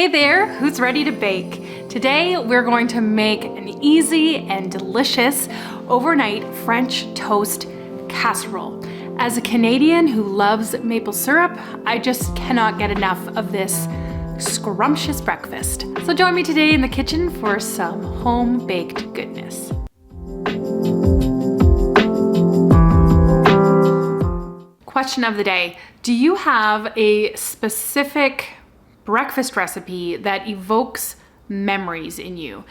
Hey there, who's ready to bake? Today we're going to make an easy and delicious overnight French toast casserole. As a Canadian who loves maple syrup, I just cannot get enough of this scrumptious breakfast. So join me today in the kitchen for some home-baked goodness. Question of the day, do you have a specific breakfast recipe that evokes memories in you?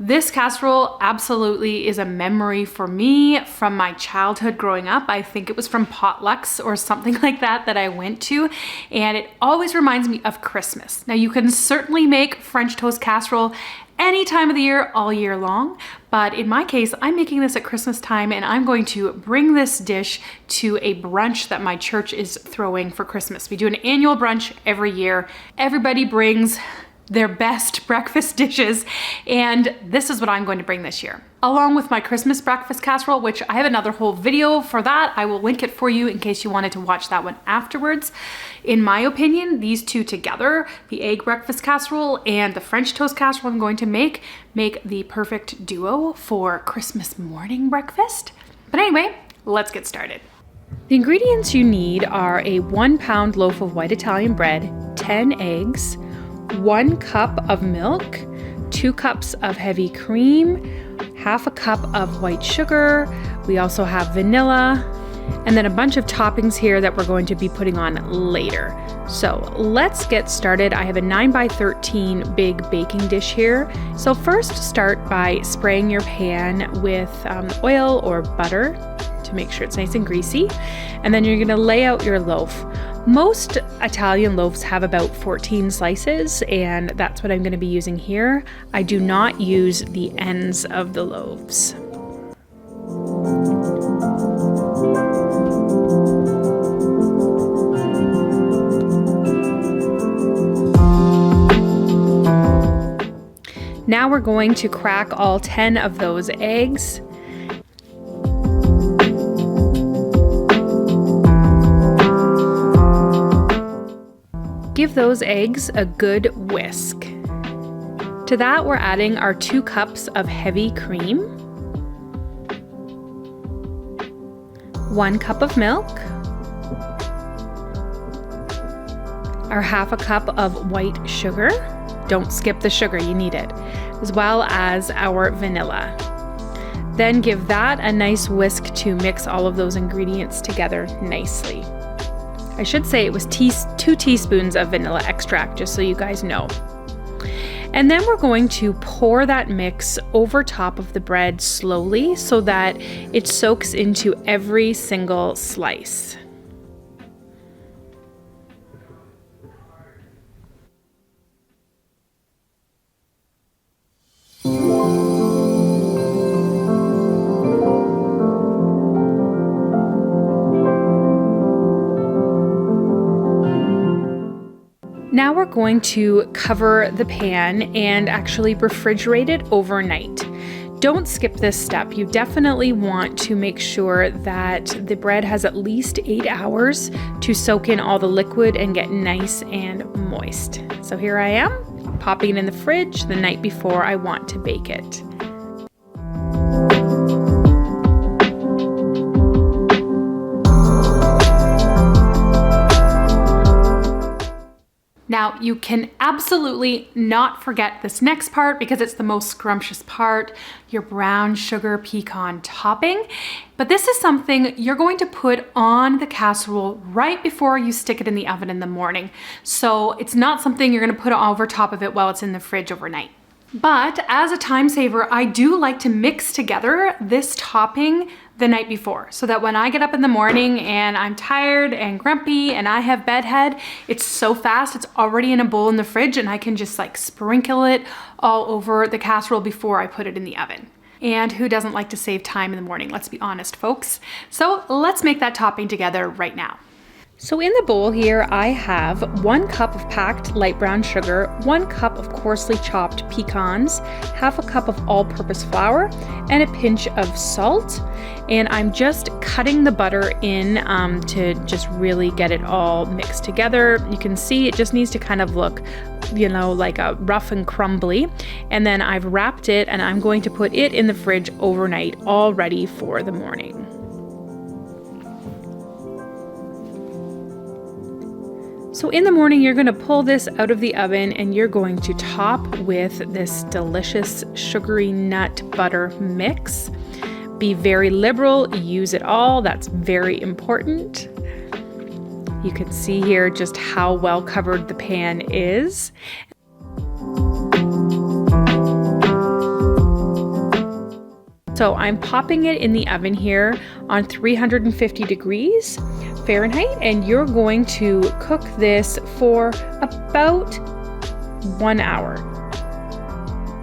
This casserole absolutely is a memory for me from my childhood growing up. I think it was from potlucks or something like that I went to, and it always reminds me of Christmas. Now you can certainly make French toast casserole any time of the year, all year long, but in my case, I'm making this at Christmas time, and I'm going to bring this dish to a brunch that my church is throwing for Christmas. We do an annual brunch every year. Everybody brings their best breakfast dishes, and this is what I'm going to bring this year. Along with my Christmas breakfast casserole, which I have another whole video for that. I will link it for you in case you wanted to watch that one afterwards. In my opinion, these two together, the egg breakfast casserole and the French toast casserole I'm going to make the perfect duo for Christmas morning breakfast. But anyway, let's get started. The ingredients you need are a 1 pound loaf of white Italian bread, 10 eggs, 1 cup of milk, 2 cups of heavy cream, half a cup of white sugar. We also have vanilla, and then a bunch of toppings here that we're going to be putting on later. So let's get started. I have a 9x13 big baking dish here. So first start by spraying your pan with oil or butter to make sure it's nice and greasy. And then you're gonna lay out your loaf. Most Italian loaves have about 14 slices, and that's what I'm going to be using here. I do not use the ends of the loaves. Now we're going to crack all 10 of those eggs. Give those eggs a good whisk. To that, we're adding our 2 cups of heavy cream, 1 cup of milk, our half a cup of white sugar. Don't skip the sugar, you need it, as well as our vanilla. Then give that a nice whisk to mix all of those ingredients together nicely. I should say it was 2 teaspoons of vanilla extract, just so you guys know. And then we're going to pour that mix over top of the bread slowly so that it soaks into every single slice. Now we're going to cover the pan and actually refrigerate it overnight. Don't skip this step. You definitely want to make sure that the bread has at least 8 hours to soak in all the liquid and get nice and moist. So here I am, popping it in the fridge the night before I want to bake it. Now, you can absolutely not forget this next part because it's the most scrumptious part, your brown sugar pecan topping. But this is something you're going to put on the casserole right before you stick it in the oven in the morning. So it's not something you're gonna put over top of it while it's in the fridge overnight. But as a time saver, I do like to mix together this topping the night before so that when I get up in the morning and I'm tired and grumpy and I have bedhead, it's so fast, it's already in a bowl in the fridge and I can just like sprinkle it all over the casserole before I put it in the oven. And who doesn't like to save time in the morning? Let's be honest, folks. So let's make that topping together right now. So in the bowl here, I have 1 cup of packed light brown sugar, 1 cup of coarsely chopped pecans, half a cup of all-purpose flour, and a pinch of salt. And I'm just cutting the butter in to just really get it all mixed together. You can see it just needs to kind of look you know, like a rough and crumbly. And then I've wrapped it and I'm going to put it in the fridge overnight, all ready for the morning. So in the morning, you're going to pull this out of the oven and you're going to top with this delicious sugary nut butter mix. Be very liberal, use it all. That's very important. You can see here just how well covered the pan is. So I'm popping it in the oven here on 350 degrees Fahrenheit, and you're going to cook this for about 1 hour.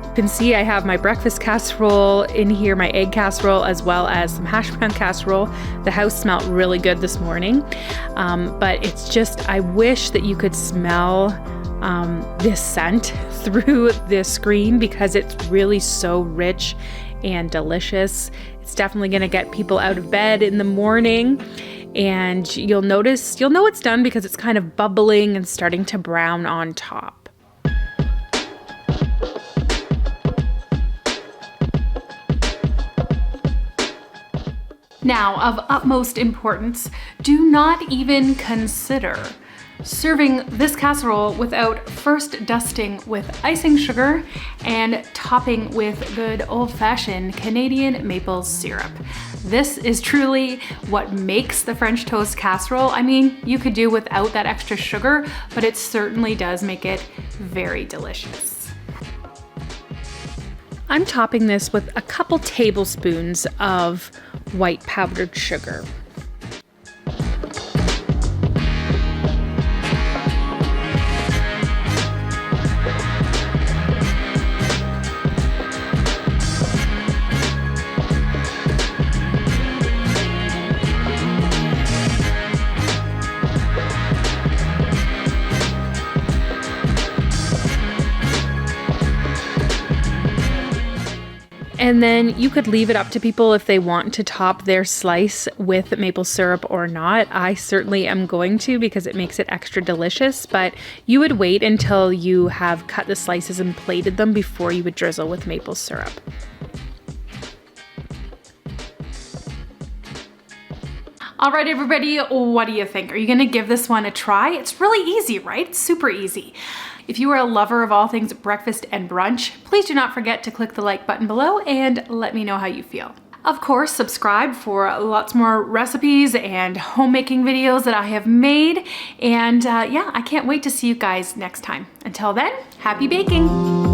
You can see I have my breakfast casserole in here, my egg casserole, as well as some hash brown casserole. The house smelled really good this morning, but it's just, I wish that you could smell this scent through this screen because it's really so rich and delicious. It's definitely gonna get people out of bed in the morning. And you'll know it's done because it's kind of bubbling and starting to brown on top. Now, of utmost importance, do not even consider serving this casserole without first dusting with icing sugar and topping with good old-fashioned Canadian maple syrup. This is truly what makes the French toast casserole. I mean, you could do without that extra sugar, but it certainly does make it very delicious. I'm topping this with a couple tablespoons of white powdered sugar. And then you could leave it up to people if they want to top their slice with maple syrup or not. I certainly am going to because it makes it extra delicious, but you would wait until you have cut the slices and plated them before you would drizzle with maple syrup. All right, everybody, what do you think? Are you gonna give this one a try? It's really easy, right? It's super easy. If you are a lover of all things breakfast and brunch, please do not forget to click the like button below and let me know how you feel. Of course, subscribe for lots more recipes and homemaking videos that I have made. And yeah, I can't wait to see you guys next time. Until then, happy baking.